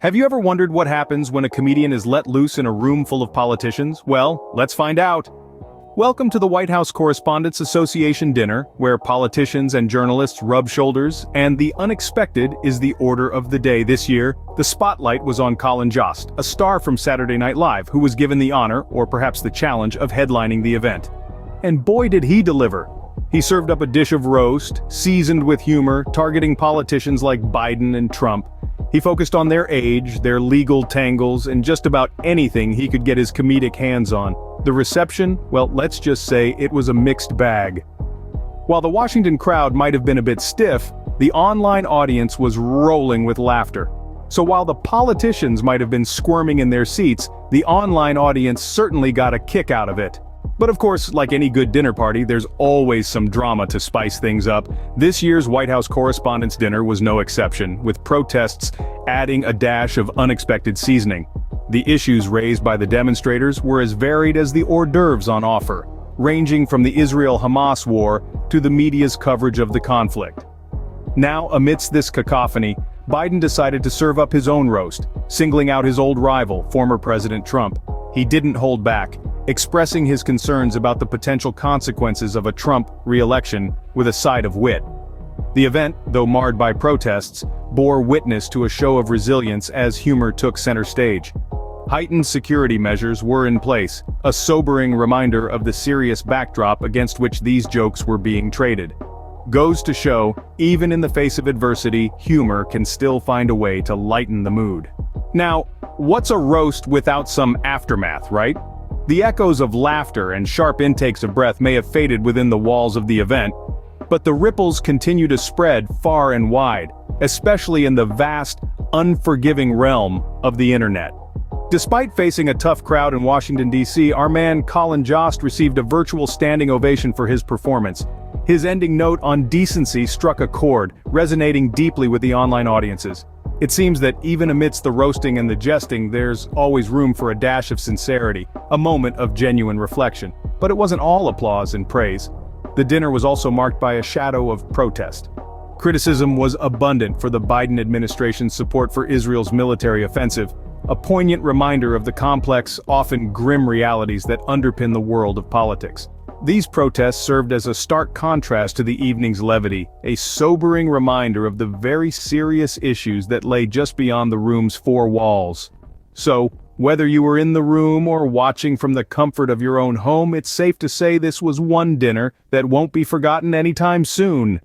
Have you ever wondered what happens when a comedian is let loose in a room full of politicians? Well, let's find out. Welcome to the White House Correspondents Association dinner, where politicians and journalists rub shoulders, and the unexpected is the order of the day. This year, the spotlight was on Colin Jost, a star from Saturday Night Live, who was given the honor, or perhaps the challenge, of headlining the event. And boy did he deliver. He served up a dish of roast, seasoned with humor, targeting politicians like Biden and Trump. He focused on their age, their legal tangles, and just about anything he could get his comedic hands on. The reception, well, let's just say it was a mixed bag. While the Washington crowd might have been a bit stiff, the online audience was rolling with laughter. So while the politicians might have been squirming in their seats, the online audience certainly got a kick out of it. But of course, like any good dinner party, there's always some drama to spice things up. This year's White House Correspondents' Dinner was no exception, with protests adding a dash of unexpected seasoning. The issues raised by the demonstrators were as varied as the hors d'oeuvres on offer, ranging from the Israel-Hamas war to the media's coverage of the conflict. Now, amidst this cacophony, Biden decided to serve up his own roast, singling out his old rival, former President Trump. He didn't hold back, expressing his concerns about the potential consequences of a Trump re-election with a side of wit. The event, though marred by protests, bore witness to a show of resilience as humor took center stage. Heightened security measures were in place, a sobering reminder of the serious backdrop against which these jokes were being traded. Goes to show, even in the face of adversity, humor can still find a way to lighten the mood. Now, what's a roast without some aftermath, right? The echoes of laughter and sharp intakes of breath may have faded within the walls of the event, but the ripples continue to spread far and wide, especially in the vast, unforgiving realm of the internet. Despite facing a tough crowd in Washington, D.C., our man Colin Jost received a virtual standing ovation for his performance. His ending note on decency struck a chord, resonating deeply with the online audiences. It seems that even amidst the roasting and the jesting, there's always room for a dash of sincerity, a moment of genuine reflection. But it wasn't all applause and praise. The dinner was also marked by a shadow of protest. Criticism was abundant for the Biden administration's support for Israel's military offensive, a poignant reminder of the complex, often grim realities that underpin the world of politics. These protests served as a stark contrast to the evening's levity, a sobering reminder of the very serious issues that lay just beyond the room's four walls. So, whether you were in the room or watching from the comfort of your own home, it's safe to say this was one dinner that won't be forgotten anytime soon.